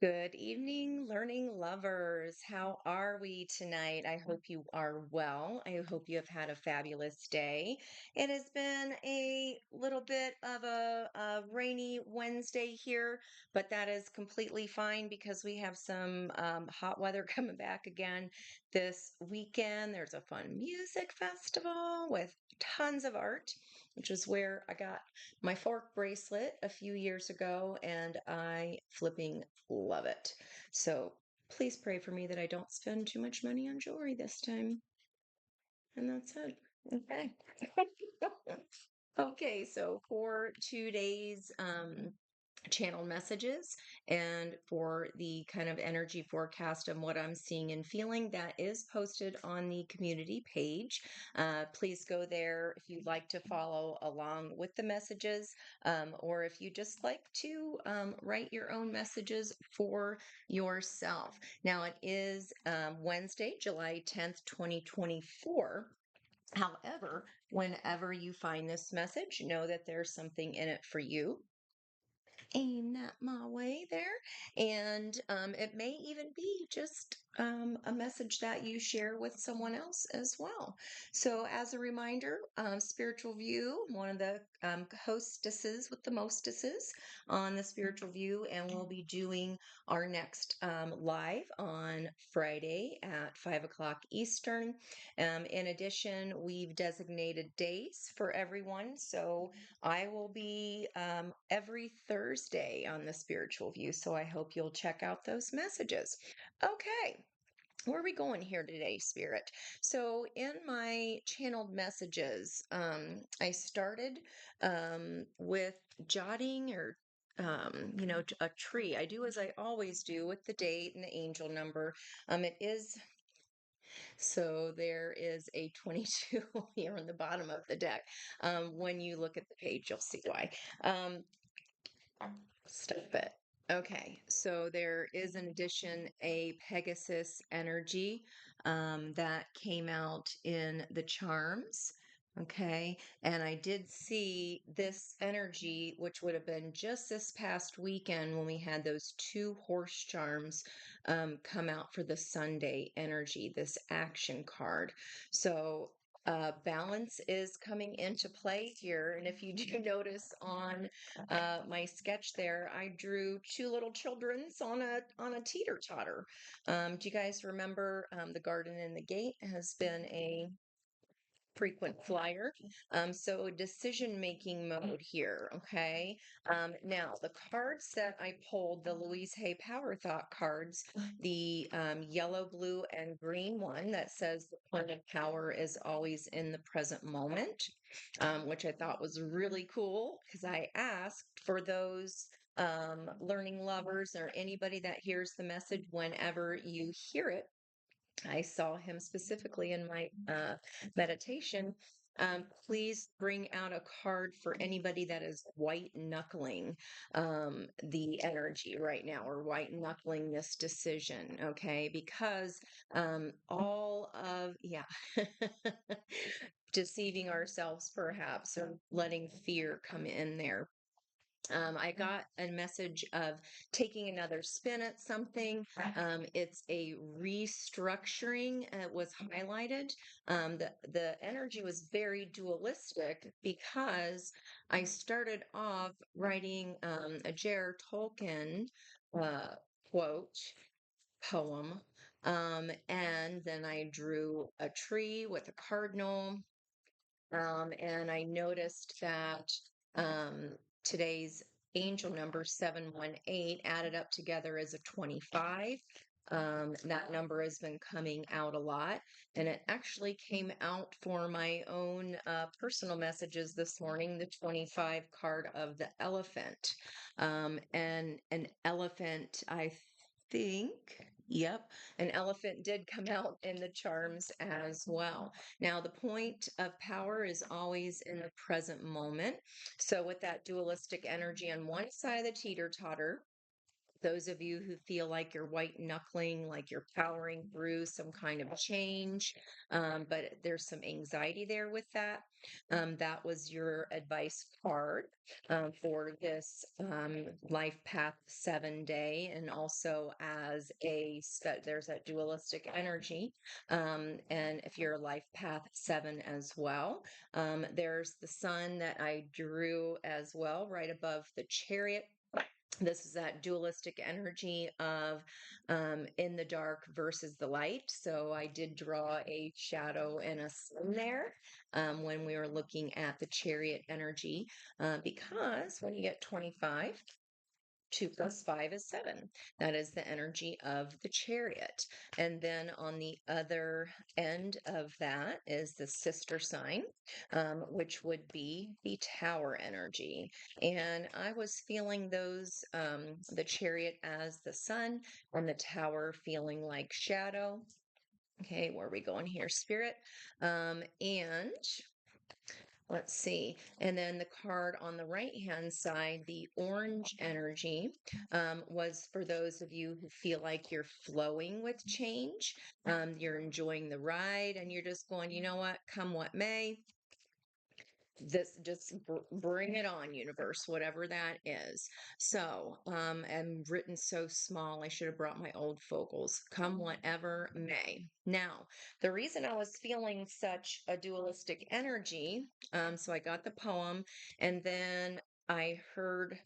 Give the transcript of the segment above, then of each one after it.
Good evening, learning lovers. How are we tonight? I hope you are well. I hope you have had a fabulous day. It has been a little bit of a rainy Wednesday here, but that is completely fine because we have some hot weather coming back again this weekend. There's a fun music festival with tons of art, which is where I got my fork bracelet a few years ago, and I flipping love it. So please pray for me that I don't spend too much money on jewelry this time. And that's it. Okay. Okay, so for today's channeled messages and for the kind of energy forecast and what I'm seeing and feeling, that is posted on the community page. Please go there if you'd like to follow along with the messages, or if you just like to write your own messages for yourself. Now, it is Wednesday, July 10th, 2024. However, whenever you find this message, know that there's something in it for you. Aim that my way there. And it may even be just a message that you share with someone else as well. So, as a reminder, Spiritual View, one of the hostesses with the mostesses on the Spiritual View, and we'll be doing our next live on Friday at 5 o'clock Eastern. In addition, we've designated days for everyone. So, I will be every Thursday on the Spiritual View, so I hope you'll check out those messages. Okay, where are we going here today, Spirit? So, in my channeled messages, I started with jotting or a tree. I do as I always do with the date and the angel number. It is so there is a 22 here on the bottom of the deck. When you look at the page, you'll see why. Um, Stop it. Okay, so there is in addition a Pegasus energy that came out in the charms. Okay, and I did see this energy, which would have been just this past weekend when we had those two horse charms come out for the Sunday energy, this action card. So balance is coming into play here. And if you do notice on my sketch there, I drew two little children's on a teeter totter. Do you guys remember the garden and the gate has been a frequent flyer? So decision making mode here. Okay. Now the cards that I pulled, the Louise Hay Power Thought cards, the yellow, blue, and green one that says the point of power is always in the present moment, which I thought was really cool because I asked for those learning lovers or anybody that hears the message whenever you hear it. I saw him specifically in my meditation. Please bring out a card for anybody that is white knuckling the energy right now or white knuckling this decision. Okay. Because all of, yeah, deceiving ourselves perhaps or letting fear come in there. I got a message of taking another spin at something. It's a restructuring. It was highlighted. The energy was very dualistic because I started off writing a J.R. Tolkien uh, quote poem, and then I drew a tree with a cardinal, and I noticed that today's angel number 718 added up together as a 25. That number has been coming out a lot, and it actually came out for my own personal messages this morning, the 25 card of the elephant. And an elephant, I think, yep, an elephant did come out in the charms as well. Now, the point of power is always in the present moment. So, with that dualistic energy on one side of the teeter totter, Those of you who feel like you're white knuckling, like you're powering through some kind of change, but there's some anxiety there with that. That was your advice card for this Life Path 7 day, and also as there's that dualistic energy. And if you're a Life Path 7 as well, there's the sun that I drew as well, right above the Chariot. This is that dualistic energy of in the dark versus the light. So I did draw a shadow and a sun there when we were looking at the Chariot energy, because when you get 25, 2 plus 5 is 7. That is the energy of the Chariot. And then on the other end of that is the sister sign, which would be the Tower energy. And I was feeling those, the Chariot as the sun and the Tower feeling like shadow. Okay, where are we going here, Spirit? And let's see. And then the card on the right-hand side, the orange energy, was for those of you who feel like you're flowing with change. You're enjoying the ride and you're just going, you know what, come what may, this just bring it on, universe, whatever that is. So and written so small, I should have brought my old focals. Come whatever may. Now, the reason I was feeling such a dualistic energy, so I got the poem, and then I heard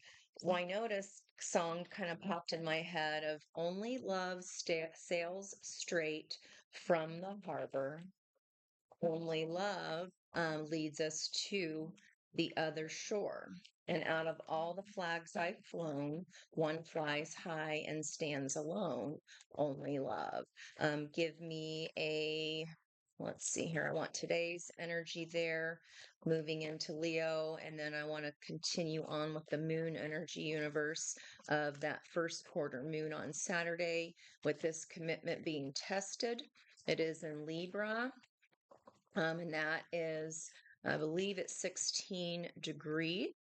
Why Notice song kind of popped in my head of only love sails straight from the harbor, only love leads us to the other shore. And out of all the flags I've flown, one flies high and stands alone. Only love. Give me let's see here. I want today's energy there, moving into Leo. And then I want to continue on with the moon energy universe of that first quarter moon on Saturday, with this commitment being tested. It is in Libra. And that is, I believe it's 16 degrees.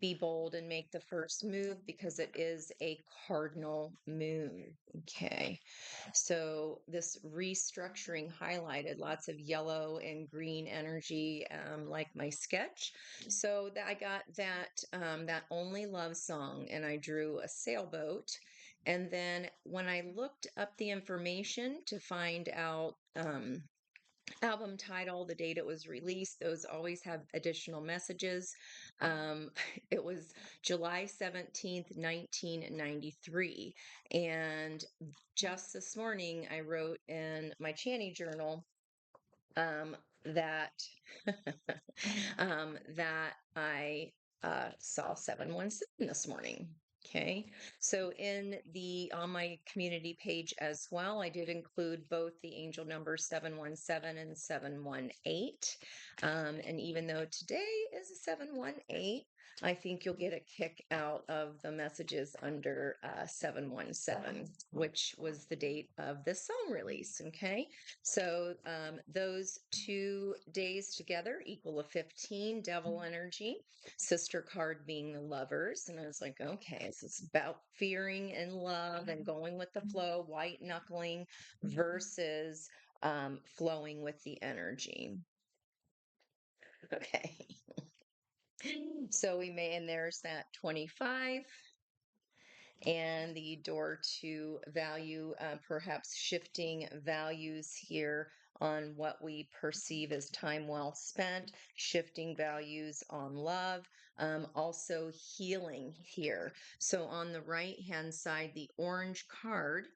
Be bold and make the first move because it is a cardinal moon. Okay. So this restructuring highlighted lots of yellow and green energy, like my sketch. So that I got that only love song, and I drew a sailboat. And then when I looked up the information to find out, album title, the date it was released, those always have additional messages. Um, it was July 17th, 1993. And just this morning, I wrote in my Channy journal that that I saw 717 this morning. Okay. So on my community page as well, I did include both the angel numbers 717 and 718. And even though today is a 718, I think you'll get a kick out of the messages under 717, which was the date of this song release. Okay. So those 2 days together equal a 15, devil energy, sister card being the lovers. And I was like, okay, this is about fearing and love and going with the flow, white knuckling versus flowing with the energy. Okay. So and there's that 25. And the door to value, perhaps shifting values here on what we perceive as time well spent, shifting values on love, also healing here. So on the right hand side, the orange card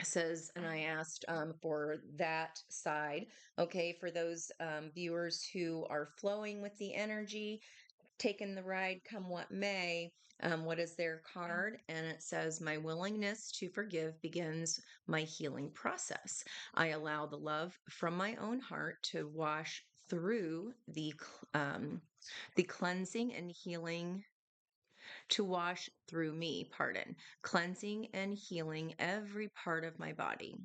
says, and I asked for that side, okay, for those viewers who are flowing with the energy, taken the ride come what may. What is their card? And it says, my willingness to forgive begins my healing process. I allow the love from my own heart to wash through the cleansing and healing, to wash through me, cleansing and healing every part of my body.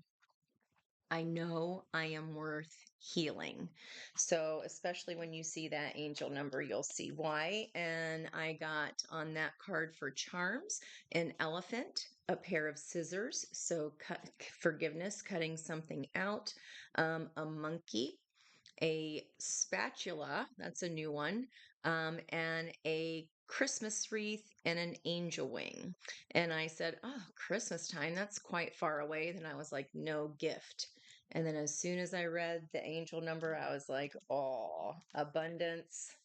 I know I am worth healing. So, especially when you see that angel number, you'll see why. And I got on that card for charms an elephant, a pair of scissors. So, forgiveness, cutting something out, a monkey, a spatula, that's a new one, and a Christmas wreath and an angel wing. And I said, "Oh, Christmas time, that's quite far away." Then I was like, "No gift." And then as soon as I read the angel number, I was like, "Oh, abundance."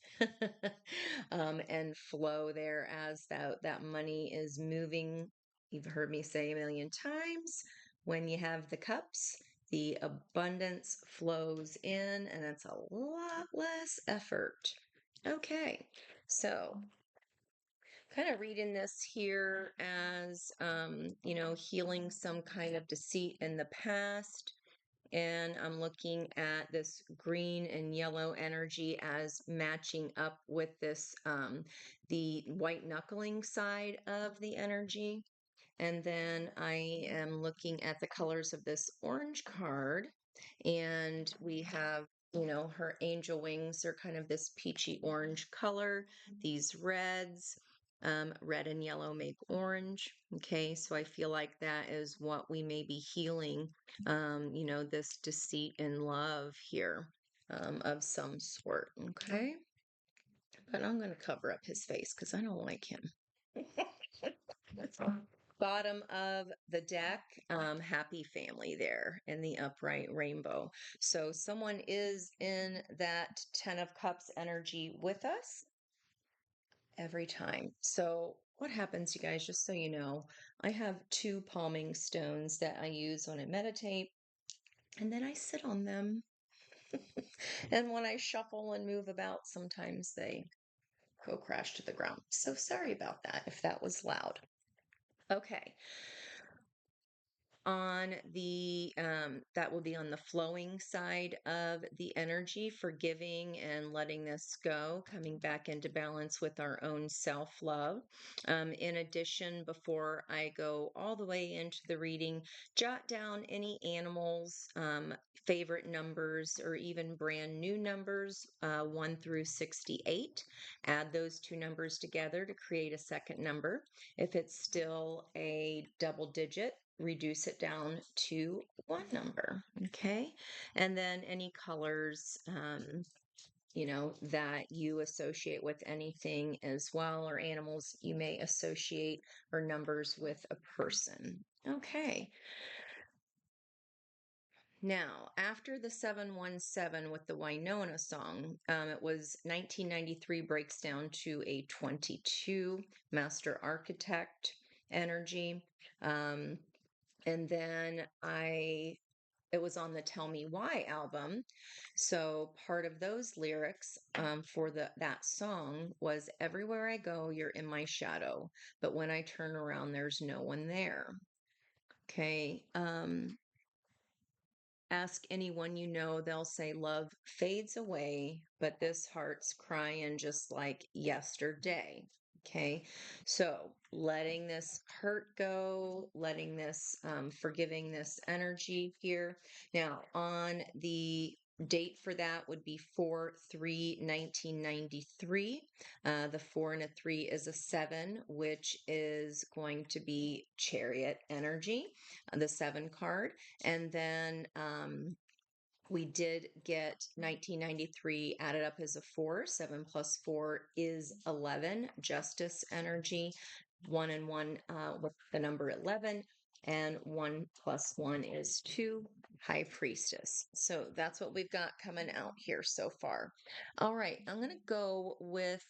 And flow there as that money is moving. You've heard me say a million times, when you have the cups, the abundance flows in, and it's a lot less effort. Okay, so kind of reading this here as, healing some kind of deceit in the past. And I'm looking at this green and yellow energy as matching up with this, the white knuckling side of the energy. And then I am looking at the colors of this orange card, and we have, her angel wings are kind of this peachy orange color. These reds, red and yellow make orange. Okay, so I feel like that is what we may be healing, this deceit in love here, of some sort. Okay, but I'm going to cover up his face because I don't like him. Bottom of the deck, happy family there in the upright rainbow. So someone is in that 10 of cups energy with us every time. So what happens, you guys, just so you know, I have two palming stones that I use when I meditate, and then I sit on them. And when I shuffle and move about, sometimes they go crash to the ground. So sorry about that if that was loud. Okay. On the that will be on the flowing side of the energy, forgiving and letting this go, coming back into balance with our own self-love. In addition, before I go all the way into the reading, jot down any animals, favorite numbers, or even brand new numbers, 1 through 68. Add those two numbers together to create a second number. If it's still a double digit, reduce it down to one number. Okay. And then any colors, that you associate with anything as well, or animals you may associate, or numbers with a person. Okay. Now, after the 717 with the Winona song, it was 1993 breaks down to a 22 master architect energy. And then it was on the Tell Me Why album. So part of those lyrics, for that song was, "Everywhere I go, you're in my shadow, but when I turn around, there's no one there." Okay. Ask anyone you know, they'll say love fades away, but this heart's crying just like yesterday. Okay, so letting this hurt go, letting this, forgiving this energy here. Now, on the date for that would be 4/3/1993. The 4 and a 3 is a 7, which is going to be Chariot energy, the 7 card. And then, we did get 1993 added up as a 4. 7 plus 4 is 11, justice energy. 1 and 1, with the number 11. And 1 plus 1 is 2, high priestess. So that's what we've got coming out here so far. All right, I'm going to go with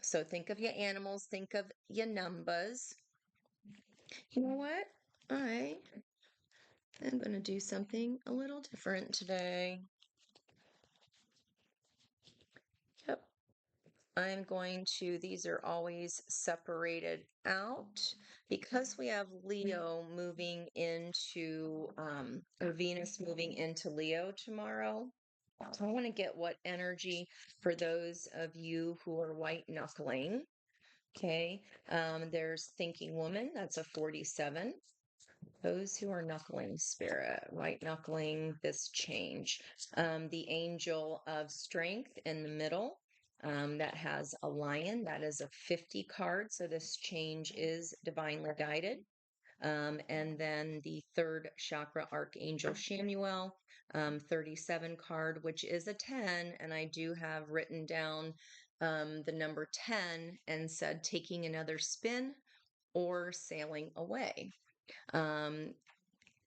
so think of your animals, think of your numbers. You know what? I'm going to do something a little different today. Yep. I'm going to, these are always separated out because we have Leo moving into, or Venus moving into Leo tomorrow. I want to get what energy for those of you who are white knuckling. Okay. There's Thinking Woman, that's a 47. Those who are knuckling spirit, white knuckling this change. The angel of strength in the middle, that has a lion, that is a 50 card. So this change is divinely guided. And then the third chakra archangel Shamuel, 37 card, which is a 10. And I do have written down the number 10 and said taking another spin or sailing away. And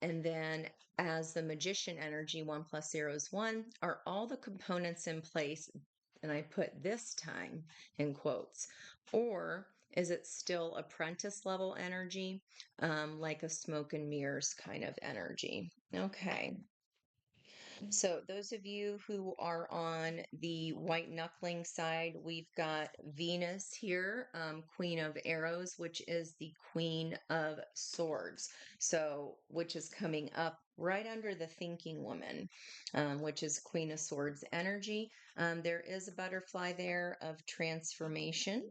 then as the magician energy, 1 + 0 is 1, are all the components in place? And I put this time in quotes. Or is it still apprentice level energy, like a smoke and mirrors kind of energy? Okay. So, those of you who are on the white knuckling side, we've got Venus here, Queen of Arrows, which is the Queen of Swords. So, which is coming up right under the Thinking Woman, which is Queen of Swords energy. There is a butterfly there of transformation.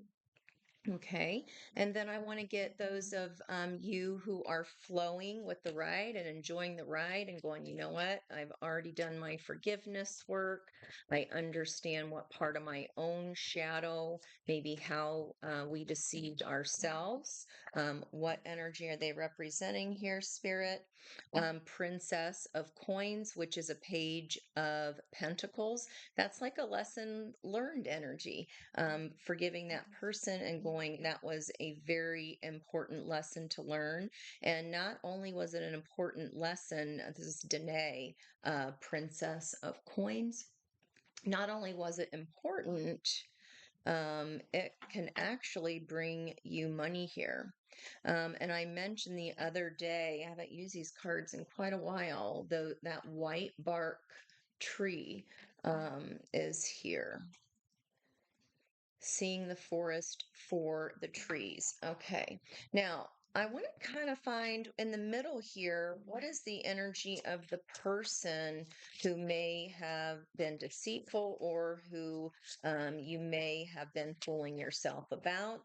Okay. And then I want to get those of you who are flowing with the ride and enjoying the ride and going, you know what? I've already done my forgiveness work. I understand what part of my own shadow, maybe how we deceived ourselves. What energy are they representing here, Spirit? Princess of Coins, which is a page of Pentacles. That's like a lesson learned energy, forgiving that person and going, that was a very important lesson to learn. And not only was it an important lesson, this is Danae, Princess of Coins. Not only was it important, it can actually bring you money here. And I mentioned the other day, I haven't used these cards in quite a while, though that white bark tree is here. Seeing the forest for the trees. Okay. Now, I want to kind of find in the middle here, what is the energy of the person who may have been deceitful or who you may have been fooling yourself about.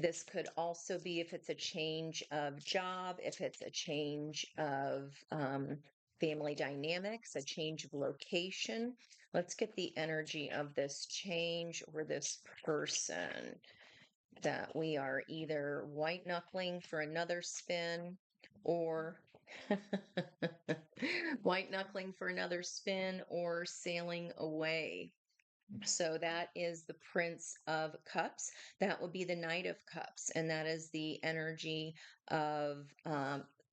This could also be if it's a change of job, if it's a change of family dynamics, a change of location. Let's get the energy of this change or this person that we are either white knuckling for another spin or white knuckling for another spin or sailing away. So that is the Prince of Cups. That would be the Knight of Cups. And that is the energy of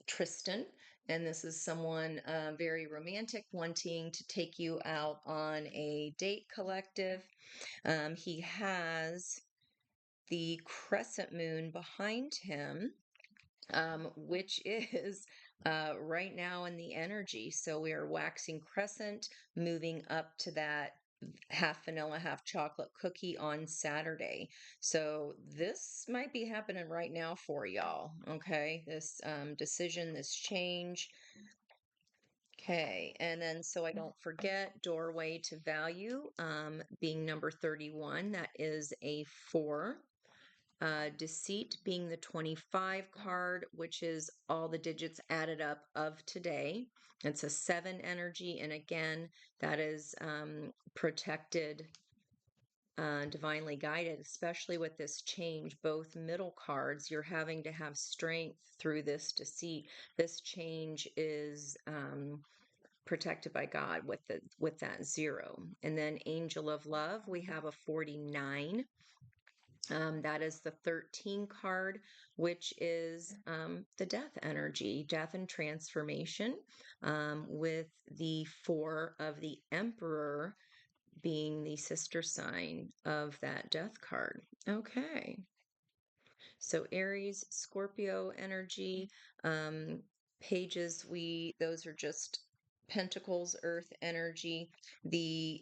Tristan. And this is someone very romantic, wanting to take you out on a date collective. He has the crescent moon behind him, which is right now in the energy. So we are waxing crescent, moving up to that half vanilla, half chocolate cookie on Saturday. So this might be happening right now for y'all. Okay. This decision, this change. Okay. And then, so I don't forget, doorway to value, being number 31, that is a 4. Deceit being the 25 card, which is all the digits added up of today. It's a 7 energy. And again, that is protected, divinely guided, especially with this change. Both middle cards, you're having to have strength through this deceit. This change is protected by God with that 0. And then angel of love, we have a 49. That is the 13 card, which is the death energy, death and transformation, with the 4 of the Emperor being the sister sign of that death card. Okay. So Aries, Scorpio energy, pages, those are just Pentacles, Earth energy. The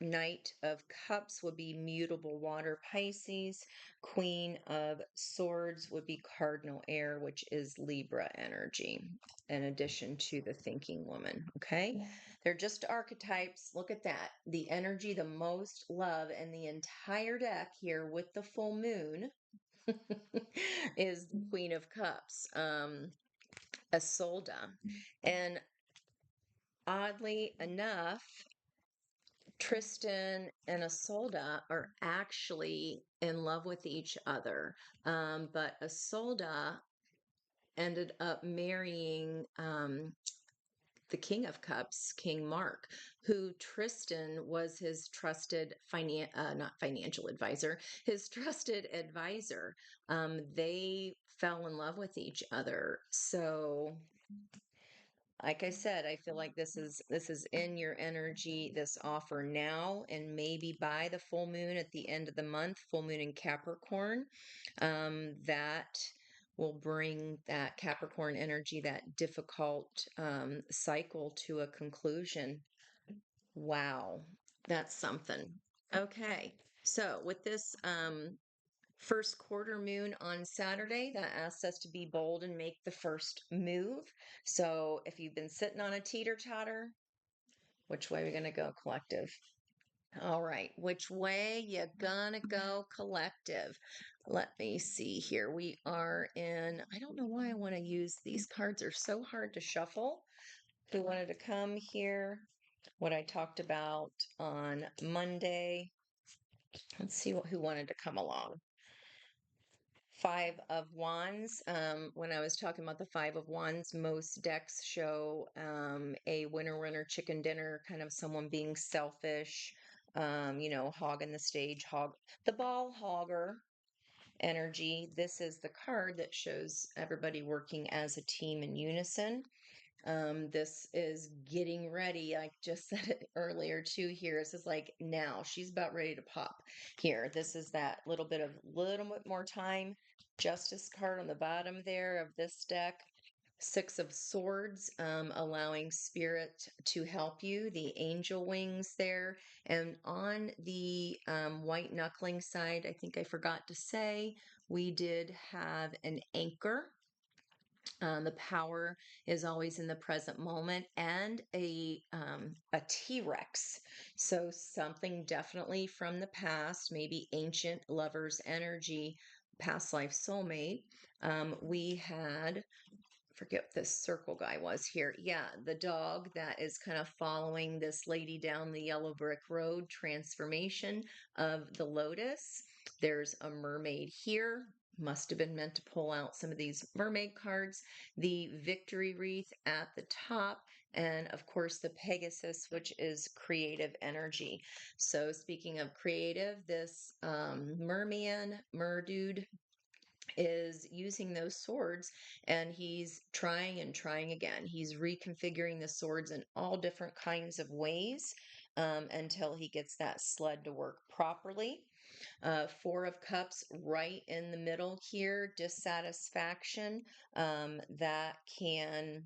Knight of Cups would be mutable water, Pisces. Queen of Swords would be cardinal air, which is Libra energy, in addition to the thinking woman. Okay. They're just archetypes. Look at that. The energy, the most love in the entire deck here with the full moon is the Queen of Cups, Isolde. And oddly enough, Tristan and Isolde are actually in love with each other. But Isolde ended up marrying the King of Cups, King Mark, who Tristan was his trusted not financial advisor, his trusted advisor. They fell in love with each other. So like I said, I feel like this is in your energy, this offer now, and maybe by the full moon at the end of the month, full moon in Capricorn, that will bring that Capricorn energy, that difficult cycle to a conclusion. Wow, that's something. Okay, so with this first quarter moon on Saturday, that asks us to be bold and make the first move. So if you've been sitting on a teeter totter, which way are we going to go, collective? All right, which way you gonna go, collective? Let me see here. We are in, I don't know why I want to use these cards, are so hard to shuffle. Who wanted to come here? What I talked about on Monday. Let's see who wanted to come along. Five of Wands. When I was talking about the Five of Wands, most decks show a winner chicken dinner, kind of someone being selfish, hogging the stage, the ball hogger energy. This is the card that shows everybody working as a team in unison. This is getting ready. I just said it earlier too here. This is like now she's about ready to pop here. This is that little bit more time. Justice card on the bottom there of this deck. Six of Swords, allowing spirit to help you, the angel wings there. And on the white knuckling side, I think I forgot to say, we did have an anchor. The power is always in the present moment, and a T-Rex. So something definitely from the past, maybe ancient lover's energy, past life soulmate. We had, forget what this circle guy was here. Yeah, the dog that is kind of following this lady down the yellow brick road, transformation of the lotus. There's a mermaid here. Must have been meant to pull out some of these mermaid cards. The victory wreath at the top, and of course the Pegasus, which is creative energy. So speaking of creative, this merman, merdude, is using those swords, and he's trying and trying again. He's reconfiguring the swords in all different kinds of ways until he gets that sled to work properly. Four of Cups right in the middle here, dissatisfaction that can,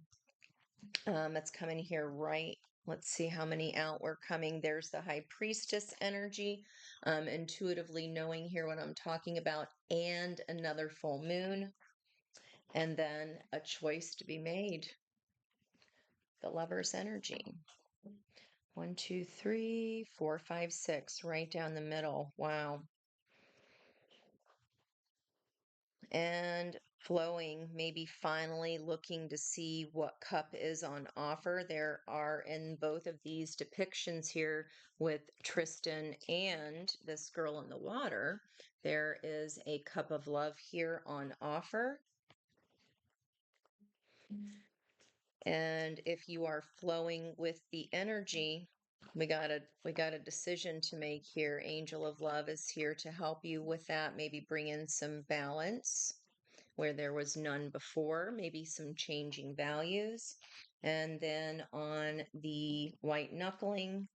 that's coming here right. Let's see how many out we're coming. There's the High Priestess energy, intuitively knowing here what I'm talking about, and another full moon, and then a choice to be made. The Lover's energy. 1, 2, 3, 4, 5, 6, right down the middle. Wow. And flowing, maybe finally looking to see what cup is on offer. There are in both of these depictions here with Tristan and this girl in the water, there is a cup of love here on offer. And if you are flowing with the energy, we got a decision to make here. Angel of Love is here to help you with that. Maybe bring in some balance where there was none before, maybe some changing values. And then on the white knuckling,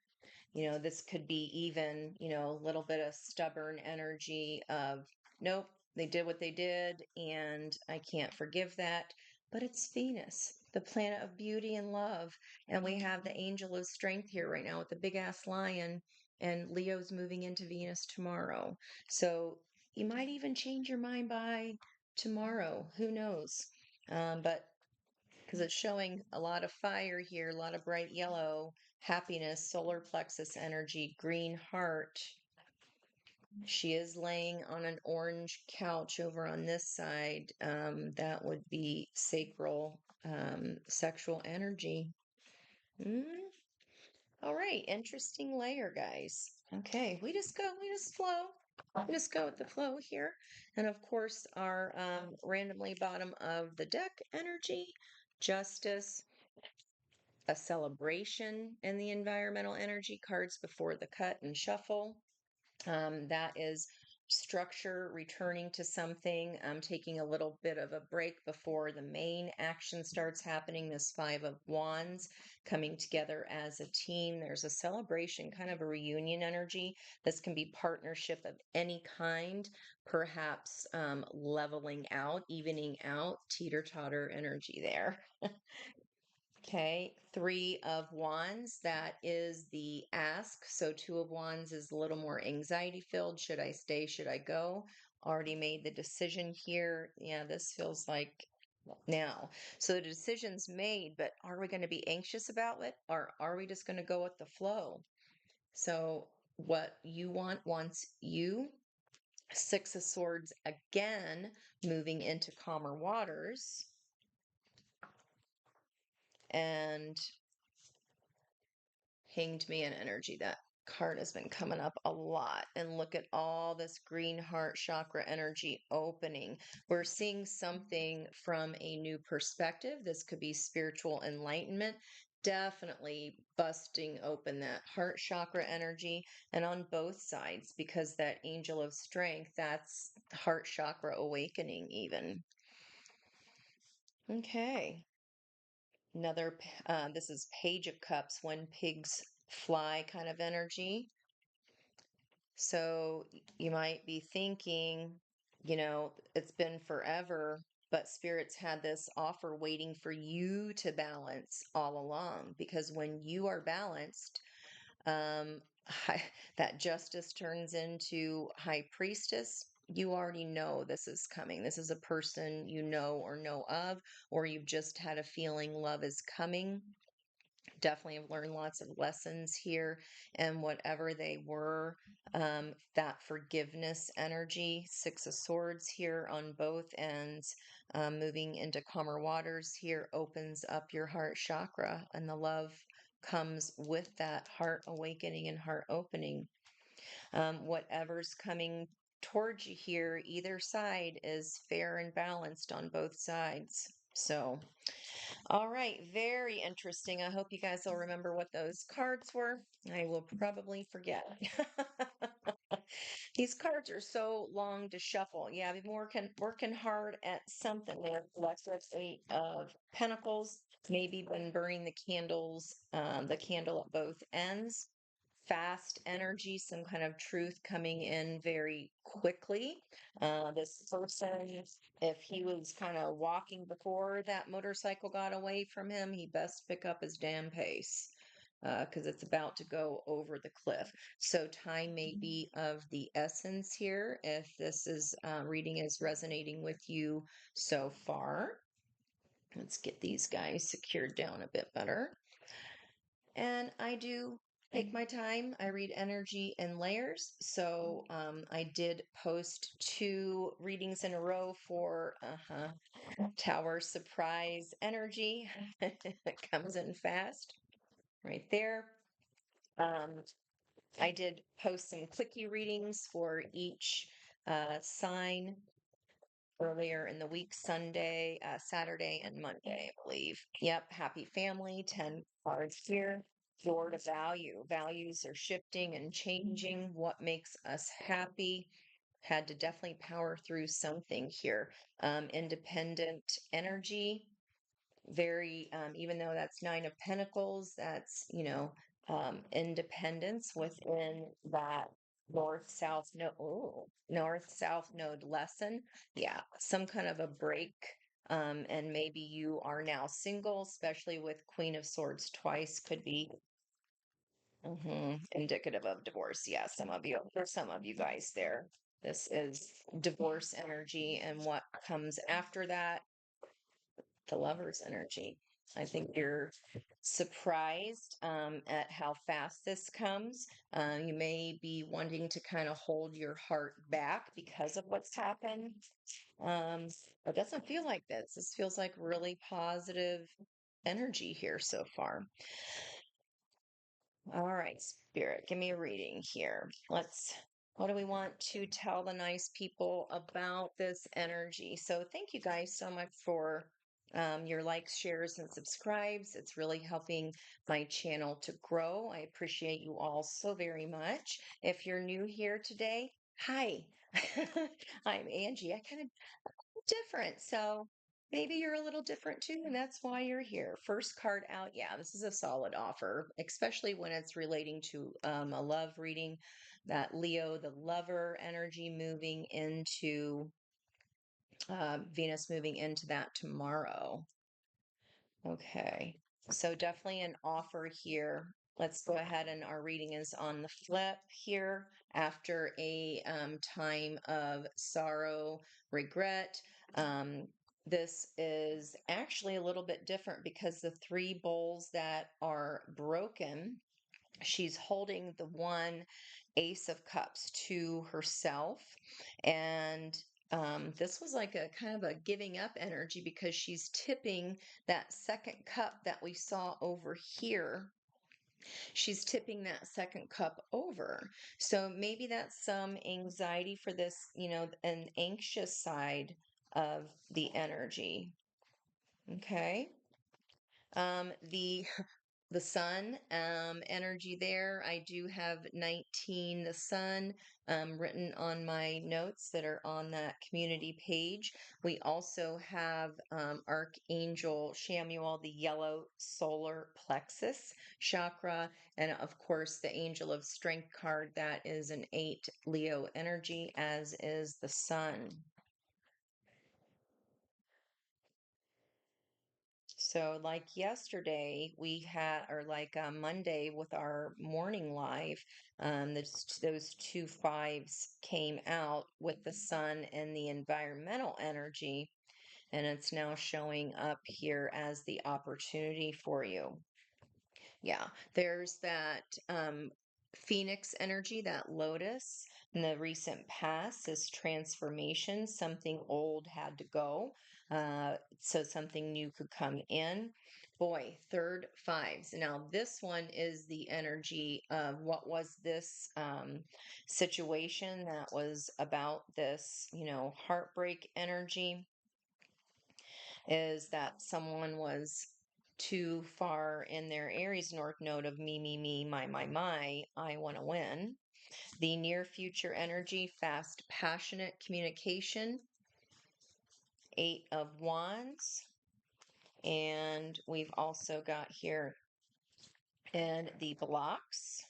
this could be even, a little bit of stubborn energy of, nope, they did what they did, and I can't forgive that. But it's Venus, the planet of beauty and love. And we have the angel of strength here right now with the big ass lion, and Leo's moving into Venus tomorrow. So you might even change your mind by tomorrow. Who knows? But because it's showing a lot of fire here, a lot of bright yellow, happiness, solar plexus energy, green heart. She is laying on an orange couch over on this side. That would be sacral, sexual energy. Mm, all right, interesting layer, guys. Okay, we just flow. We just go with the flow here. And of course, our randomly bottom of the deck energy, justice, a celebration in the environmental energy cards before the cut and shuffle. That is structure, returning to something, taking a little bit of a break before the main action starts happening. This Five of Wands coming together as a team. There's a celebration, kind of a reunion energy. This can be partnership of any kind, perhaps leveling out, evening out, teeter totter energy there. Okay, Three of Wands, that is the ask. So Two of Wands is a little more anxiety filled. Should I stay? Should I go? Already made the decision here. Yeah, this feels like now. So the decision's made, but are we going to be anxious about it, or are we just going to go with the flow? So what you want wants you. Six of Swords again, moving into calmer waters. And Hanged Man energy. That card has been coming up a lot. And look at all this green heart chakra energy opening. We're seeing something from a new perspective. This could be spiritual enlightenment. Definitely busting open that heart chakra energy, and on both sides, because that angel of strength, that's heart chakra awakening, even. Okay. This is Page of Cups, when pigs fly kind of energy. So you might be thinking, it's been forever, but spirits had this offer waiting for you to balance all along. Because when you are balanced, um, that justice turns into high priestess. You already know this is coming. This is a person you know or know of, or you've just had a feeling love is coming. Definitely have learned lots of lessons here, and whatever they were, that forgiveness energy, Six of Swords here on both ends, moving into calmer waters here, opens up your heart chakra, and the love comes with that heart awakening and heart opening. Whatever's coming towards you here, either side is fair and balanced on both sides. So, all right, very interesting. I hope you guys will remember what those cards were. I will probably forget. These cards are so long to shuffle. Yeah, I've been working hard at something there. Collective Eight of Pentacles. Maybe been burning the candle at both ends. Fast energy, some kind of truth coming in very quickly. This person, if he was kind of walking before that motorcycle got away from him, he best pick up his damn pace, because it's about to go over the cliff. So time may be of the essence here if this is reading is resonating with you so far. Let's get these guys secured down a bit better. And I do take my time. I read energy in layers. So I did post 2 readings in a row for Tower Surprise energy. It comes in fast right there. I did post some Quickie readings for each sign earlier in the week, Sunday, Saturday, and Monday, I believe. Yep, happy family, 10 cards here. Door to value. Values are shifting and changing. What makes us happy? Had to definitely power through something here. Independent energy, very, even though that's Nine of Pentacles, that's, independence within that north south node lesson. Yeah, some kind of a break. And maybe you are now single, especially with Queen of Swords twice, could be indicative of divorce. Yeah, there's some of you guys there. This is divorce energy, and what comes after that, the Lover's energy. I think you're surprised at how fast this comes. You may be wanting to kind of hold your heart back because of what's happened. It doesn't feel like this. This feels like really positive energy here so far. All right, Spirit, give me a reading here. What do we want to tell the nice people about this energy? So, thank you guys so much for your likes, shares, and subscribes. It's really helping my channel to grow. I appreciate you all so very much. If you're new here today, hi, I'm Angie. I kind of different. So maybe you're a little different too, and that's why you're here. First card out. Yeah, this is a solid offer, especially when it's relating to a love reading. That Leo, the lover energy moving into Venus moving into that tomorrow. Okay. So definitely an offer here. Let's go ahead, and our reading is on the flip here after a time of sorrow, regret. Um, this is actually a little bit different because the three bowls that are broken, she's holding the one Ace of Cups to herself. And this was like a kind of a giving up energy because she's tipping that second cup that we saw over here. She's tipping that second cup over. So maybe that's some anxiety for this, an anxious side of the energy. Okay. The the sun energy there. I do have 19, the sun, written on my notes that are on that community page. We also have Archangel Shamuel, the yellow solar plexus chakra, and of course, the Angel of Strength card. That is an 8 Leo energy, as is the sun. So, like yesterday, we had, or like Monday with our morning live, those two fives came out with the sun and the environmental energy, and it's now showing up here as the opportunity for you. Yeah, there's that Phoenix energy, that lotus in the recent past is transformation. Something old had to go, so something new could come in. Boy, third fives. Now, this one is the energy of what was this situation that was about this, heartbreak energy, is that someone was too far in their Aries North node of me, my, I want to win. The near future energy, fast, passionate communication, 8 of Wands. And we've also got here in the blocks,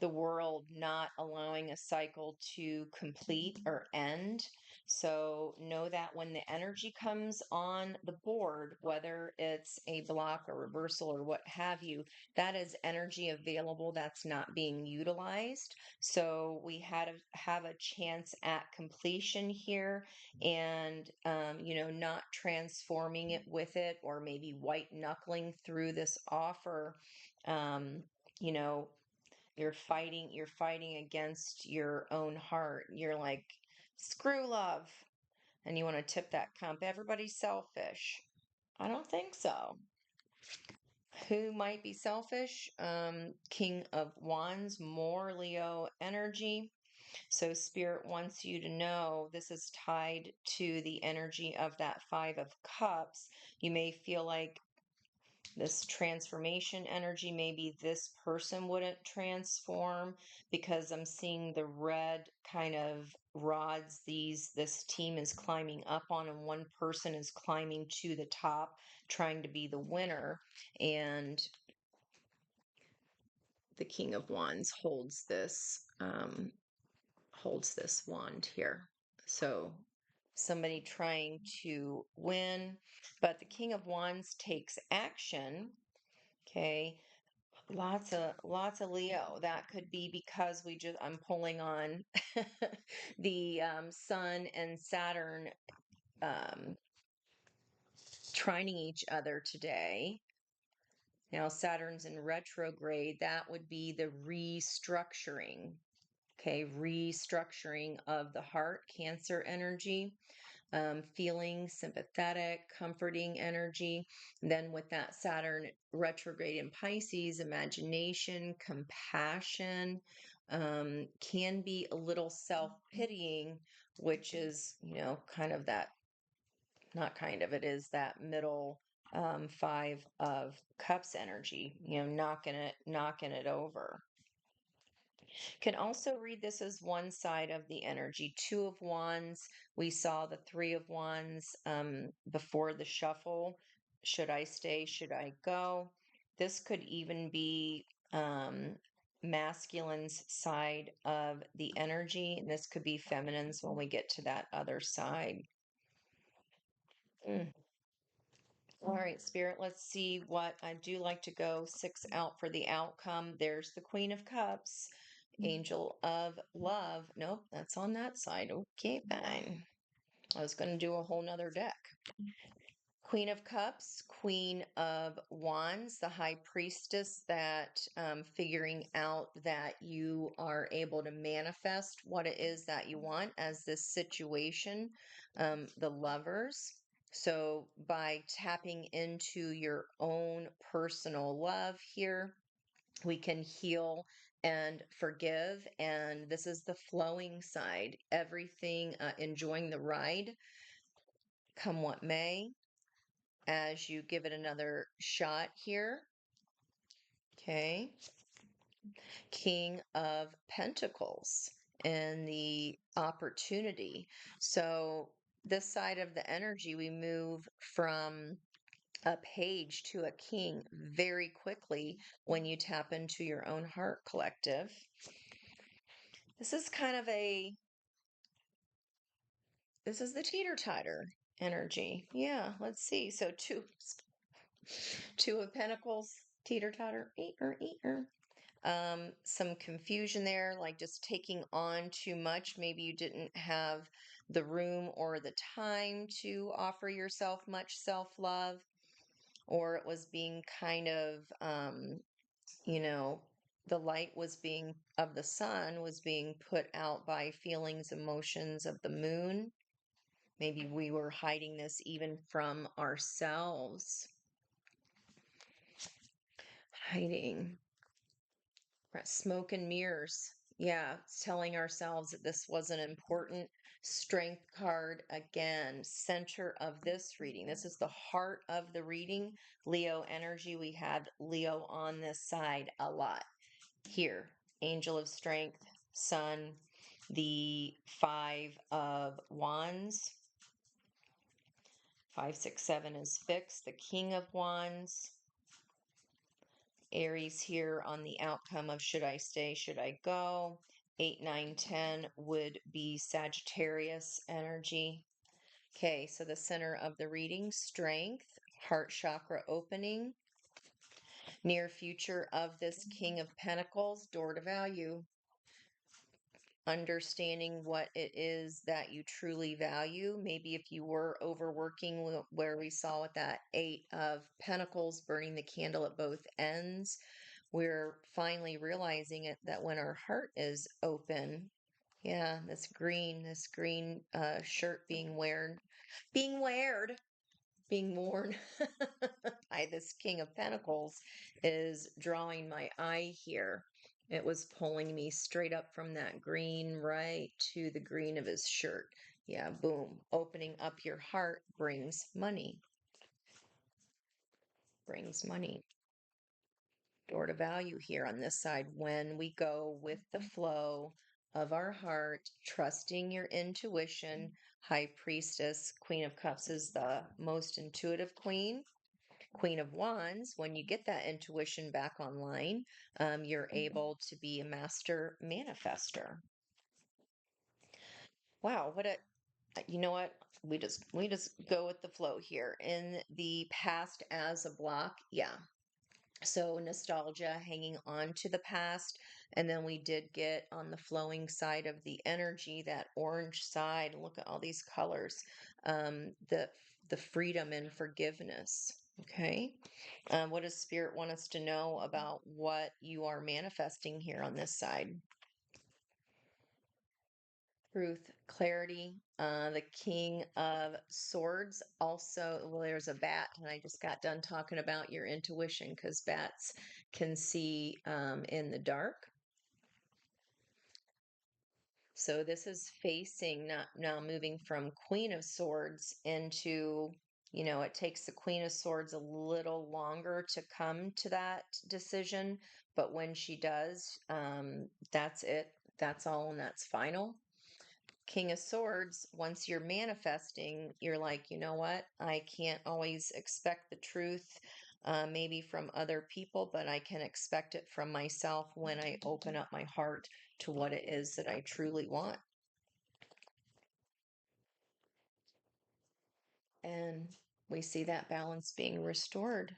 the world not allowing a cycle to complete or end. So know that when the energy comes on the board, whether it's a block or reversal or what have you, that is energy available that's not being utilized. So we had to have a chance at completion here, and not transforming it with it, or maybe white knuckling through this offer. Um, you know, you're fighting against your own heart. You're like, screw love. And you want to tip that comp. Everybody's selfish. I don't think so. Who might be selfish? King of Wands, more Leo energy. So Spirit wants you to know this is tied to the energy of that Five of Cups. You may feel like this transformation energy, maybe this person wouldn't transform because I'm seeing the red kind of rods this team is climbing up on, and one person is climbing to the top trying to be the winner. And the King of Wands holds this wand here. So somebody trying to win, but the King of Wands takes action. Okay. Lots of Leo. That could be because I'm pulling on the Sun and Saturn um, trining each other today. Now, Saturn's in retrograde. That would be the restructuring. Okay, restructuring of the heart, Cancer energy, feeling sympathetic, comforting energy. And then with that Saturn retrograde in Pisces, imagination, compassion, can be a little self-pitying, which is, kind of that, not kind of, it is that middle Five of Cups energy, knocking it over. Can also read this as one side of the energy. Two of Wands. We saw the Three of Wands before the shuffle. Should I stay? Should I go? This could even be masculine's side of the energy, and this could be feminine's when we get to that other side. All right, Spirit, let's see what I do like to go 6 out for the outcome. There's the Queen of Cups, Angel of Love. Nope, that's on that side. Okay, fine. I was going to do a whole nother deck. Queen of Cups, Queen of Wands, the High Priestess, that figuring out that you are able to manifest what it is that you want as this situation, the Lovers. So by tapping into your own personal love here, we can heal and forgive. And this is the flowing side, everything, enjoying the ride, come what may, as you give it another shot here. Okay. King of Pentacles and the opportunity. So this side of the energy, we move from a page to a king very quickly when you tap into your own heart, collective. This is kind of this is the teeter-totter energy. Yeah, let's see. So two of Pentacles, teeter-totter, eater. Some confusion there, like just taking on too much. Maybe you didn't have the room or the time to offer yourself much self-love, or it was being kind of, the light was being, of the sun was being put out by feelings, emotions of the moon. Maybe we were hiding this even from ourselves. Hiding. Smoke and mirrors. Yeah, it's telling ourselves that this was an important Strength card again, center of this reading. This is the heart of the reading. Leo energy. We had Leo on this side a lot. Here, Angel of Strength, Sun, the Five of Wands. 5, 6, 7 is fixed. The King of Wands. Aries here on the outcome of should I stay, should I go. 8, 9, 10 would be Sagittarius energy. Okay, so the center of the reading, strength, heart chakra opening. Near future of this King of Pentacles, door to value. Understanding what it is that you truly value. Maybe if you were overworking, where we saw with that 8 of Pentacles, burning the candle at both ends, we're finally realizing it, that when our heart is open, yeah, this green shirt being worn by this King of Pentacles is drawing my eye here. It was pulling me straight up from that green right to the green of his shirt. Yeah, boom. Opening up your heart brings money. Brings money. Door to value here on this side. When we go with the flow of our heart, trusting your intuition. High Priestess, Queen of Cups is the most intuitive queen. Queen of Wands, when you get that intuition back online, you're able to be a master manifester. Wow, you know what? We just go with the flow here. In the past as a block, yeah. So nostalgia, hanging on to the past. And then we did get on the flowing side of the energy, that orange side. Look at all these colors. The freedom and forgiveness. Okay. What does Spirit want us to know about what you are manifesting here on this side? Truth, clarity, the King of Swords. Also, well, there's a bat, and I just got done talking about your intuition because bats can see in the dark. So this is facing, not now moving from Queen of Swords into, it takes the Queen of Swords a little longer to come to that decision, but when she does, that's it. That's all, and that's final. King of Swords, once you're manifesting, you're like, you know what? I can't always expect the truth, maybe from other people, but I can expect it from myself when I open up my heart to what it is that I truly want. And we see that balance being restored.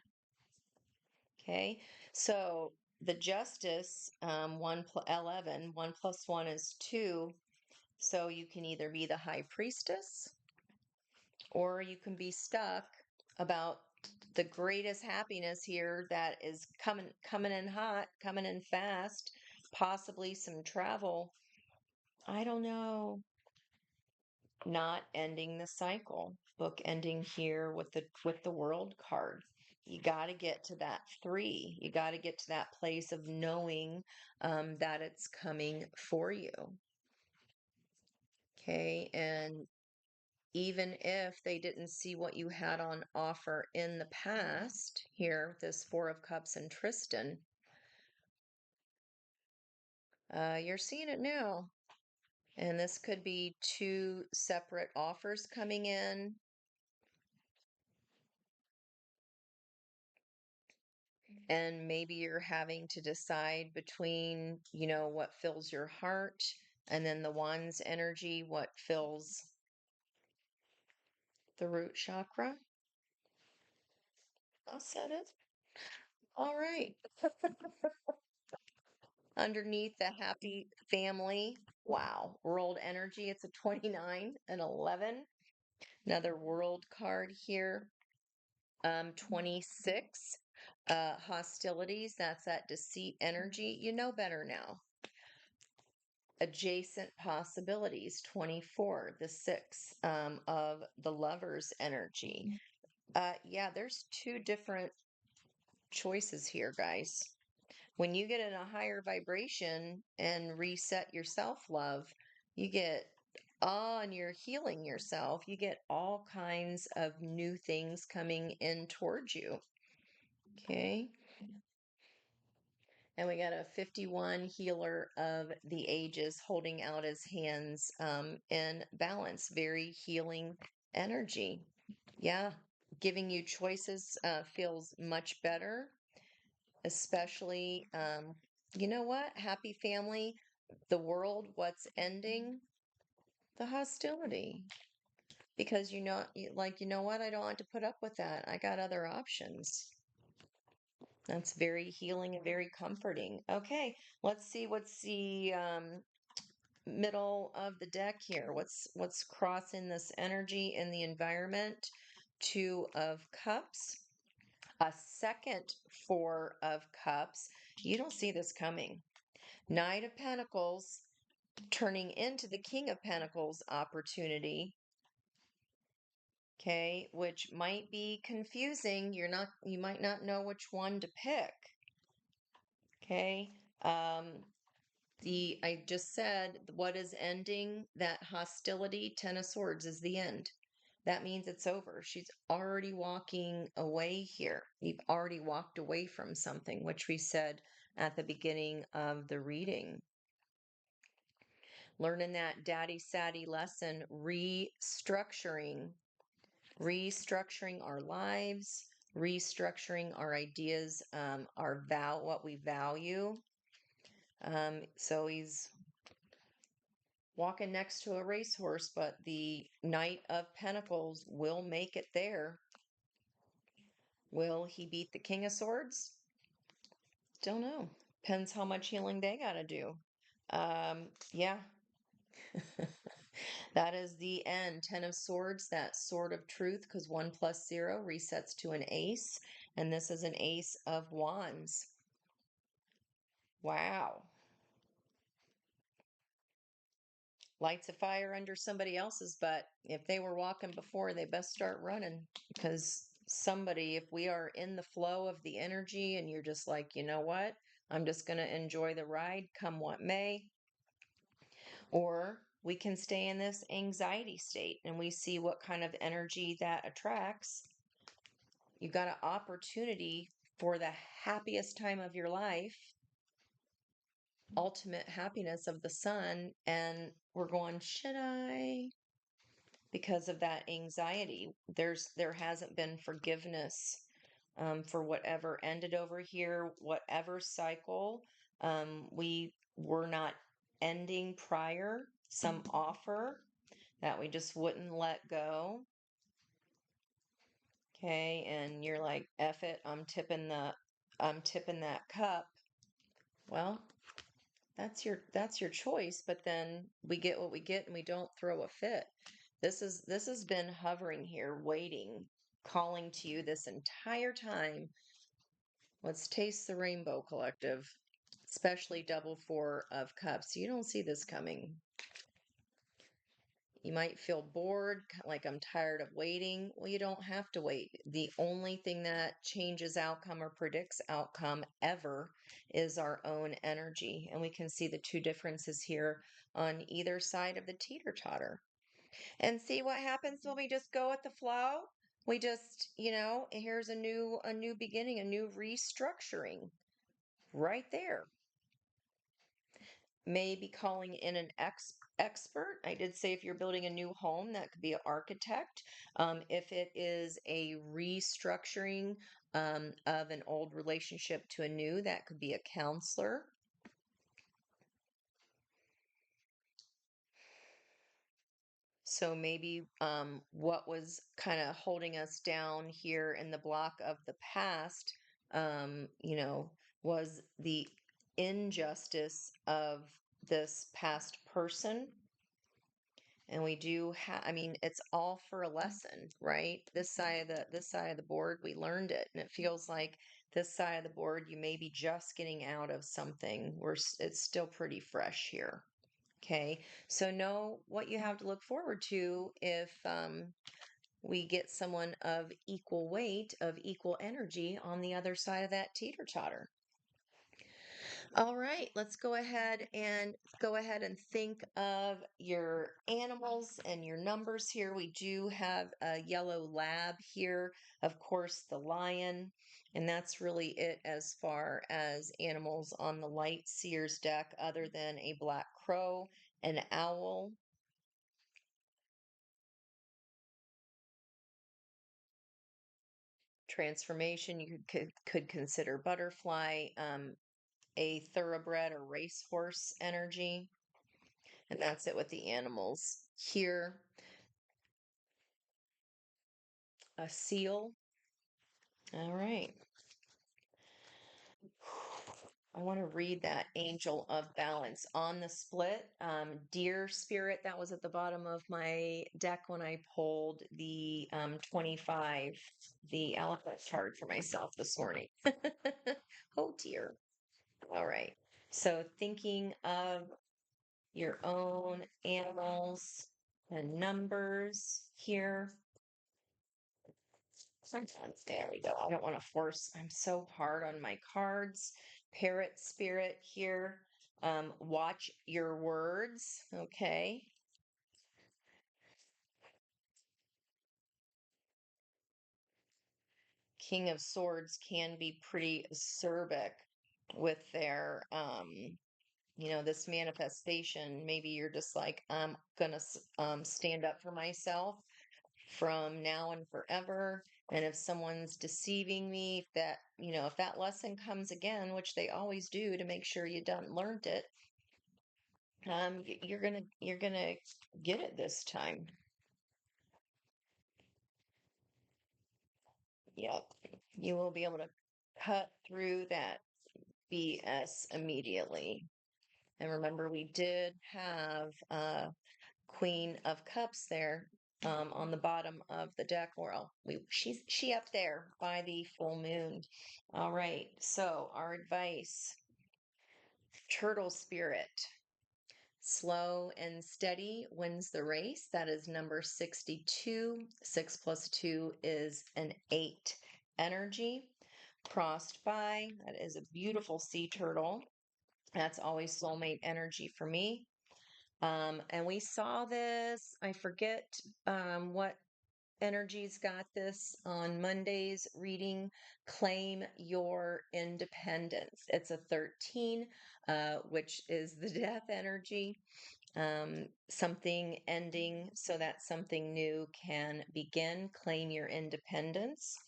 Okay. So the Justice, 11, 1 plus 1 is 2. So you can either be the High Priestess, or you can be stuck about the greatest happiness here that is coming in hot, coming in fast, possibly some travel. I don't know. Not ending the cycle. Book ending here with the World card. You got to get to that 3. You got to get to that place of knowing that it's coming for you. Okay, and even if they didn't see what you had on offer in the past, here, this 4 of Cups and Tristan, you're seeing it now. And this could be 2 separate offers coming in. And maybe you're having to decide between, what fills your heart, and then the Wands energy, what fills the root chakra. I said it. All right. Underneath the happy family. Wow. World energy. It's a 29 and 11. Another world card here. 26. Hostilities. That's that deceit energy. You know better now. Adjacent possibilities. 24. The 6 of the Lover's energy. Yeah, there's 2 different choices here, guys. When you get in a higher vibration and reset your self love, you get, and you're healing yourself, you get all kinds of new things coming in towards you. Okay. And we got a 51 healer of the ages holding out his hands in balance. Very healing energy. Yeah. Giving you choices feels much better, especially, you know what? Happy family, the world, what's ending? The hostility. Because you know what? I don't want to put up with that. I got other options. That's very healing and very comforting. Okay, let's see what's the middle of the deck here. What's crossing this energy in the environment? 2 of Cups. A second 4 of Cups. You don't see this coming. Knight of Pentacles turning into the King of Pentacles opportunity. Okay, which might be confusing. You might not know which one to pick. Okay. I just said what is ending that hostility. 10 of Swords is the end. That means it's over. She's already walking away here. You've already walked away from something, which we said at the beginning of the reading. Learning that daddy saddy lesson, restructuring our lives, restructuring our ideas, what we value. So he's walking next to a racehorse, but the Knight of Pentacles will make it there. Will he beat the King of Swords? Don't know. Depends how much healing they got to do. Yeah, that is the end. Ten of Swords, that sword of truth, because 1 + 0 resets to an ace. And this is an Ace of Wands. Wow. Lights a fire under somebody else's butt. If they were walking before, they best start running because somebody, if we are in the flow of the energy and you're just like, you know what, I'm just going to enjoy the ride, come what may, or we can stay in this anxiety state and we see what kind of energy that attracts. You got an opportunity for the happiest time of your life, ultimate happiness of the sun, and we're going, should I? Because of that anxiety. There hasn't been forgiveness for whatever ended over here, whatever cycle we were not ending prior, some offer that we just wouldn't let go. Okay, and you're like, F it, I'm tipping that cup. Well, that's your choice, but then we get what we get and we don't throw a fit. This has been hovering here, waiting, calling to you this entire time. Let's taste the rainbow, collective, especially double 4 of Cups. You don't see this coming. You might feel bored, like I'm tired of waiting. Well, you don't have to wait. The only thing that changes outcome or predicts outcome ever is our own energy. And we can see the two differences here on either side of the teeter-totter. And see what happens when we just go with the flow? We just, here's a new beginning, a new restructuring right there. Maybe calling in an expert. I did say if you're building a new home, that could be an architect. If it is a restructuring of an old relationship to a new, that could be a counselor. So maybe what was kind of holding us down here in the block of the past, was the injustice of this past person. And we do have, I mean, it's all for a lesson, right? This side of the board, we learned it, and it feels like this side of the board, you may be just getting out of something. It's still pretty fresh here. Okay, so know what you have to look forward to if we get someone of equal weight, of equal energy on the other side of that teeter-totter. All right, let's go ahead and think of your animals and your numbers here. We do have a yellow lab here, of course, the lion, and that's really it as far as animals on the light seers deck, other than a black crow, an owl, transformation. You could consider butterfly, a thoroughbred or racehorse energy. And that's it with the animals. Here, a seal. All right. I want to read that angel of balance on the split. Deer spirit, that was at the bottom of my deck when I pulled the 25, the elephant card for myself this morning. Oh dear. All right. So thinking of your own animals and numbers here. Sometimes, there we go. I don't want to force, I'm so hard on my cards. Parrot spirit here. Watch your words. Okay. King of Swords can be pretty acerbic with their, this manifestation. Maybe you're just like, I'm gonna stand up for myself from now and forever. And if someone's deceiving me, if that lesson comes again, which they always do to make sure you done learned it, you're gonna get it this time. Yep. You will be able to cut through that BS immediately. And remember, we did have Queen of Cups there on the bottom of the deck. Well, she up there by the full moon. All right. So our advice, Turtle Spirit. Slow and steady wins the race. That is number 62. 6 plus 2 is an 8 energy. Crossed by, that is a beautiful sea turtle. That's always soulmate energy for me. And we saw this, I forget what energies got this on Monday's reading. Claim your independence. It's a 13, which is the death energy. Something ending so that something new can begin. Claim your independence.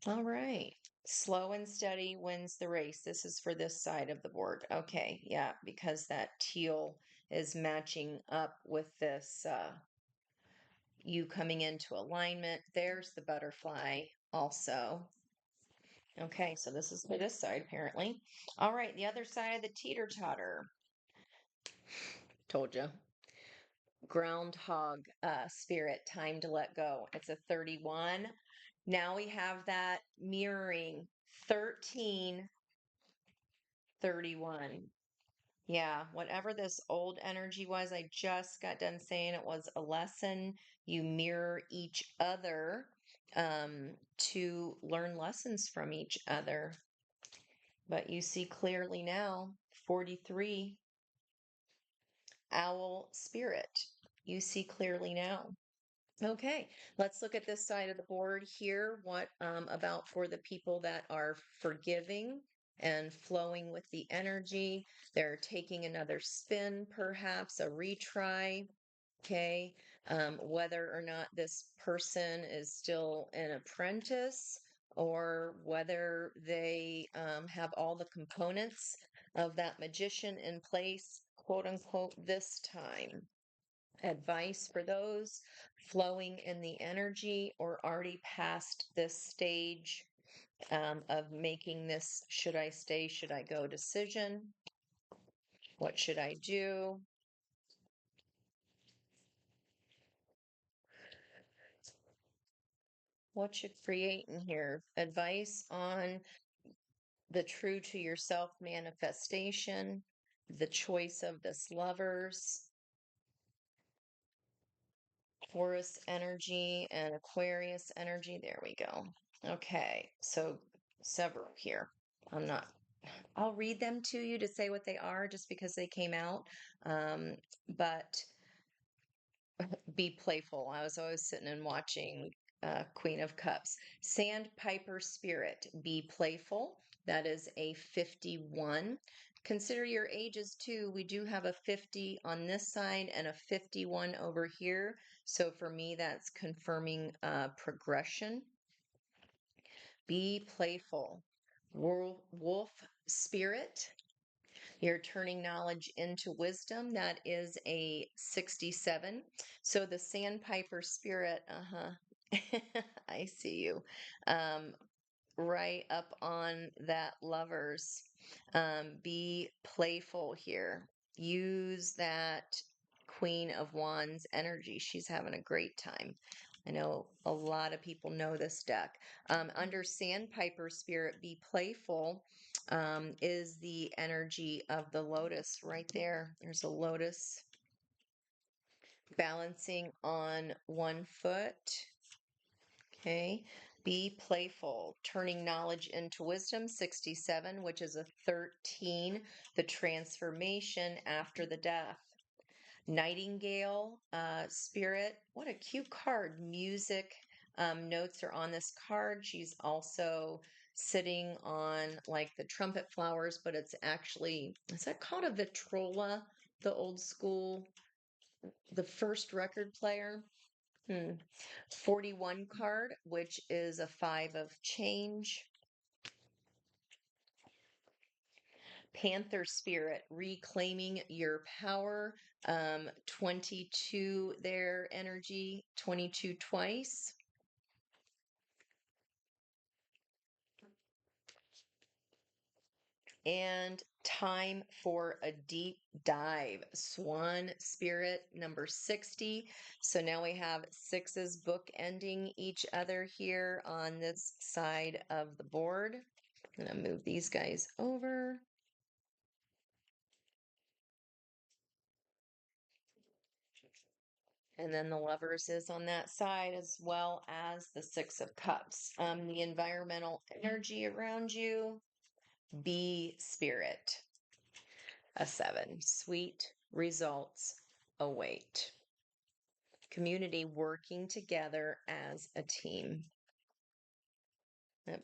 All right. Slow and steady wins the race. This is for this side of the board. Okay, yeah, because that teal is matching up with this you coming into alignment. There's the butterfly also. Okay, so this is for this side apparently. All right, the other side of the teeter totter. Told you. Groundhog spirit, time to let go. It's a 31. Now we have that mirroring 13, 31. Yeah, whatever this old energy was, I just got done saying it was a lesson. You mirror each other to learn lessons from each other. But you see clearly now, 43, owl spirit. You see clearly now. Okay, let's look at this side of the board here. What about for the people that are forgiving and flowing with the energy? They're taking another spin, perhaps a retry. Okay, whether or not this person is still an apprentice or whether they have all the components of that magician in place, quote unquote, this time. Advice for those flowing in the energy or already past this stage of making this should I stay, should I go decision. What should I do? What you create in here? Advice on the true to yourself manifestation, the choice of this lovers, Taurus energy, and Aquarius energy. There we go. Okay, so several here. I'll read them to you to say what they are just because they came out. But be playful. I was always sitting and watching Queen of Cups. Sandpiper Spirit, be playful. That is a 51. Consider your ages too. We do have a 50 on this side and a 51 over here. So for me, that's confirming progression. Be playful. Wolf Spirit, you're turning knowledge into wisdom. That is a 67. So the sandpiper spirit, I see you. Right up on that lovers. Be playful here. Use that Queen of Wands energy. She's having a great time. I know a lot of people know this deck. Under Sandpiper Spirit, be playful is the energy of the lotus right there. There's a lotus balancing on one foot. Okay. Be playful, turning knowledge into wisdom, 67, which is a 13, the transformation after the death. Nightingale spirit, what a cute card. Music notes are on this card. She's also sitting on like the trumpet flowers, but it's actually, is that called a vitrola? The old school, the first record player? 41 card, which is a 5 of change. Panther spirit, reclaiming your power. 22 their energy, 22 twice. And time for a deep dive. Swan Spirit number 60. So now we have sixes bookending each other here on this side of the board. I'm going to move these guys over. And then the lovers is on that side, as well as the Six of Cups. The environmental energy around you, be spirit. A 7. Sweet results await. Community working together as a team.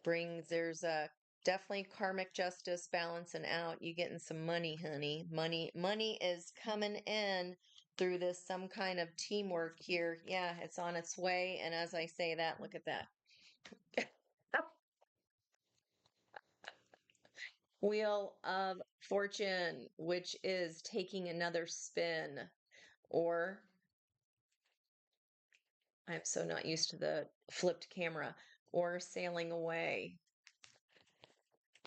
There's a definitely karmic justice balancing out. You getting some money, honey. Money is coming in through this, some kind of teamwork here. Yeah, it's on its way. And as I say that, look at that. Wheel of Fortune, which is taking another spin, or I'm so not used to the flipped camera, or sailing away.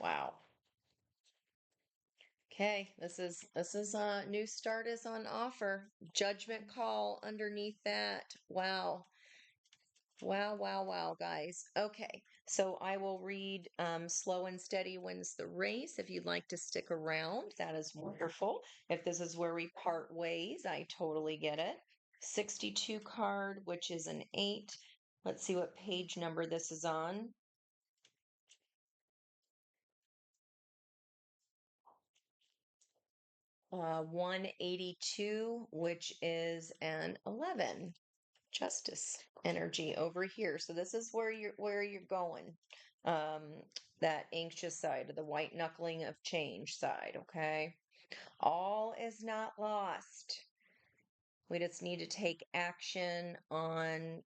Wow. Okay, this is a new start is on offer. Judgment call underneath that. Wow. Wow, wow, wow, guys. Okay, so I will read Slow and Steady Wins the Race. If you'd like to stick around, that is wonderful. If this is where we part ways, I totally get it. 62 card, which is an 8. Let's see what page number this is on. 182, which is an 11. Justice energy over here. So this is where you're going. Um, that anxious side of the white knuckling of change side, okay? All is not lost. We just need to take action on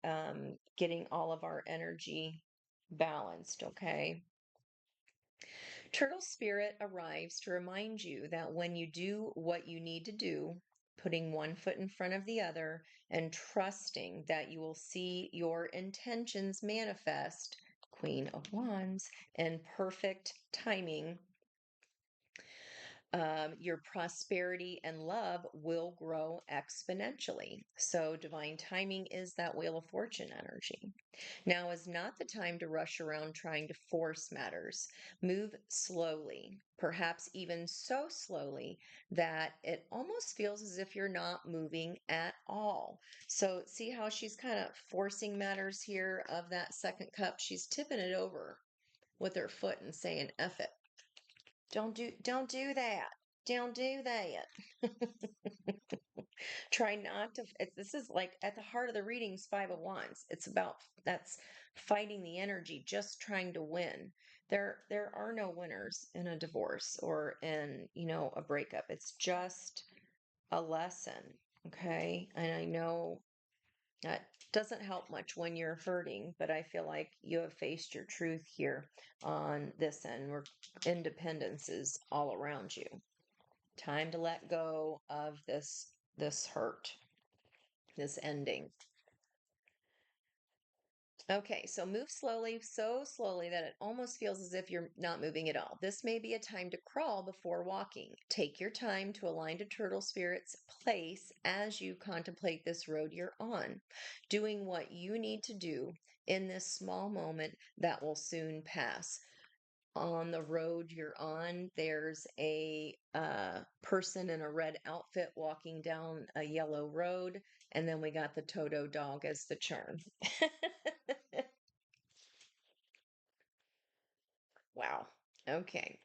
getting all of our energy balanced, okay? Turtle Spirit arrives to remind you that when you do what you need to do, putting one foot in front of the other and trusting that you will see your intentions manifest, Queen of Wands, in perfect timing, your prosperity and love will grow exponentially. So, divine timing is that Wheel of Fortune energy. Now is not the time to rush around trying to force matters. Move slowly, perhaps even so slowly that it almost feels as if you're not moving at all. So, see how she's kind of forcing matters here of that second cup? She's tipping it over with her foot and saying, F it. Don't do that. Don't do that. Try not to. This is like at the heart of the readings, Five of Wands. It's about that's fighting the energy, just trying to win. There are no winners in a divorce or in a breakup. It's just a lesson, okay? And I know that doesn't help much when you're hurting, but I feel like you have faced your truth here on this end, where independence is all around you. Time to let go of this hurt, this ending. Okay, so move slowly, so slowly that it almost feels as if you're not moving at all. This may be a time to crawl before walking. Take your time to align to Turtle Spirit's place as you contemplate this road you're on, doing what you need to do in this small moment that will soon pass. On the road you're on, there's a person in a red outfit walking down a yellow road, and then we got the Toto dog as the charm. Wow. Okay.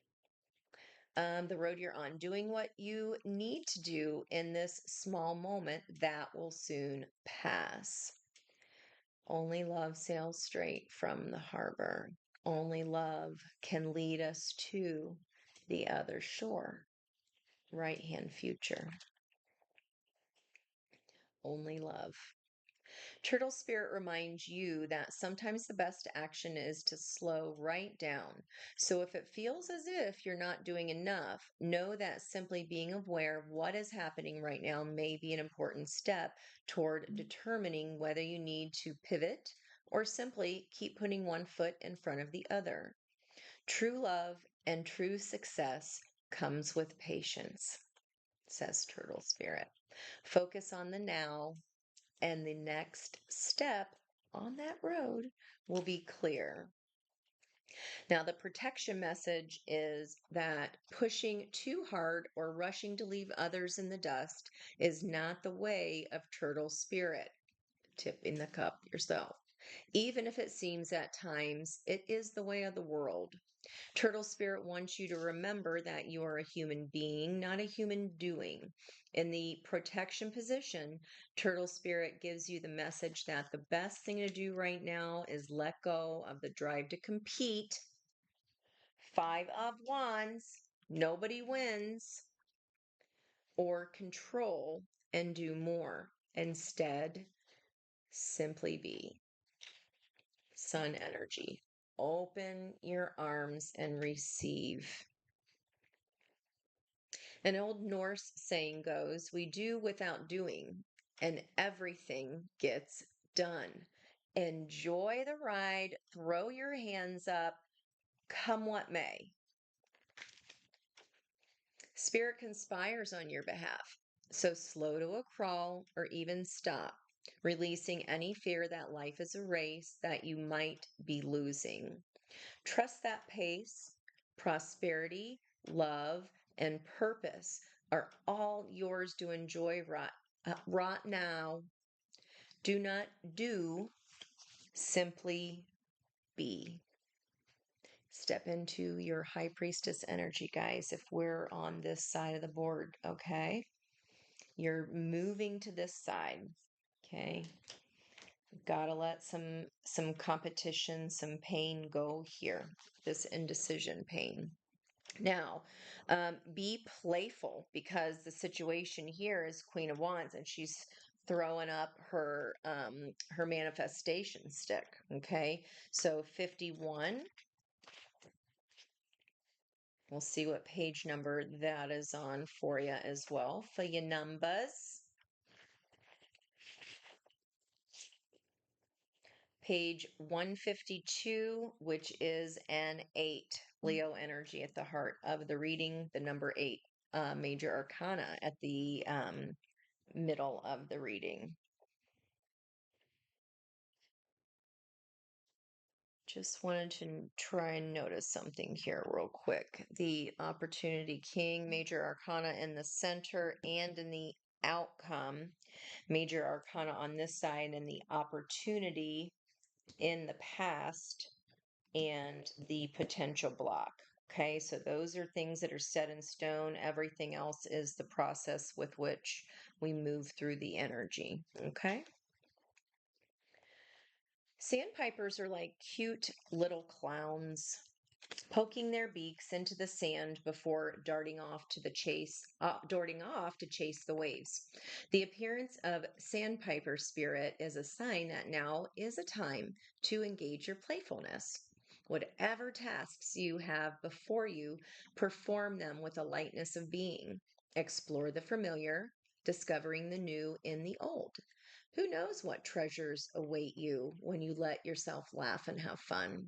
The road you're on, doing what you need to do in this small moment that will soon pass. Only love sails straight from the harbor. Only love can lead us to the other shore. Right hand future. Only love. Turtle Spirit reminds you that sometimes the best action is to slow right down. So if it feels as if you're not doing enough, know that simply being aware of what is happening right now may be an important step toward determining whether you need to pivot or simply keep putting one foot in front of the other. True love and true success comes with patience, says Turtle Spirit. Focus on the now, and the next step on that road will be clear. Now, the protection message is that pushing too hard or rushing to leave others in the dust is not the way of Turtle Spirit. Tipping the cup yourself. Even if it seems at times it is the way of the world. Turtle Spirit wants you to remember that you are a human being, not a human doing. In the protection position, Turtle Spirit gives you the message that the best thing to do right now is let go of the drive to compete. 5 of Wands, nobody wins, or control and do more. Instead, simply be. Sun energy. Open your arms and receive. An old Norse saying goes, we do without doing, and everything gets done. Enjoy the ride, throw your hands up, come what may. Spirit conspires on your behalf, so slow to a crawl or even stop, releasing any fear that life is a race that you might be losing. Trust that pace, prosperity, love, and purpose are all yours to enjoy right now. Do not do, simply be. Step into your high priestess energy, guys, if we're on this side of the board, okay? You're moving to this side, okay? Gotta let some competition, some pain go here, this indecision pain. Now, be playful, because the situation here is Queen of Wands, and she's throwing up her manifestation stick. Okay, so 51. We'll see what page number that is on for you as well. For your numbers, page 152, which is an 8. Leo energy at the heart of the reading. The number 8, major arcana at the middle of the reading. Just wanted to try and notice something here real quick. The Opportunity King, major arcana in the center and in the outcome. Major arcana on this side and the opportunity in the past and the potential block. Okay, so those are things that are set in stone. Everything else is the process with which we move through the energy. Okay. Sandpipers are like cute little clowns poking their beaks into the sand before darting off to chase the waves. The appearance of sandpiper spirit is a sign that now is a time to engage your playfulness. Whatever tasks you have before you, perform them with a lightness of being. Explore the familiar, discovering the new in the old. Who knows what treasures await you when you let yourself laugh and have fun?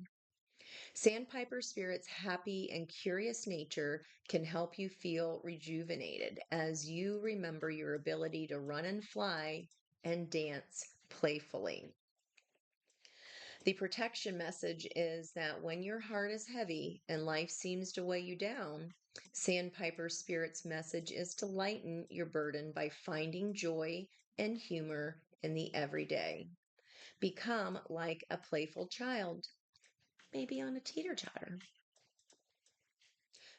Sandpiper Spirit's happy and curious nature can help you feel rejuvenated as you remember your ability to run and fly and dance playfully. The protection message is that when your heart is heavy and life seems to weigh you down, Sandpiper Spirit's message is to lighten your burden by finding joy and humor in the everyday. Become like a playful child, maybe on a teeter-totter,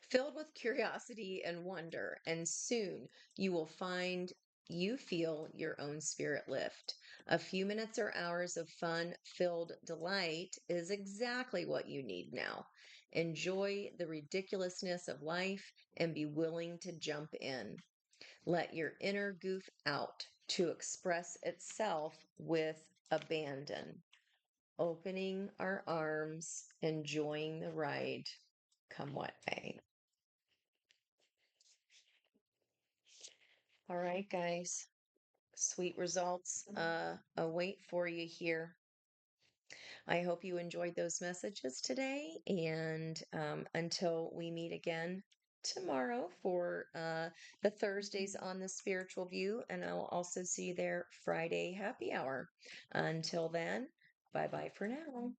filled with curiosity and wonder, and soon you will find you feel your own spirit lift. A few minutes or hours of fun-filled delight is exactly what you need now. Enjoy the ridiculousness of life and be willing to jump in. Let your inner goof out to express itself with abandon. Opening our arms, enjoying the ride, come what may. All right, guys. Sweet results await for you here. I hope you enjoyed those messages today. And until we meet again tomorrow for the Thursdays on the Spiritual View, and I'll also see you there Friday happy hour. Until then, bye bye for now.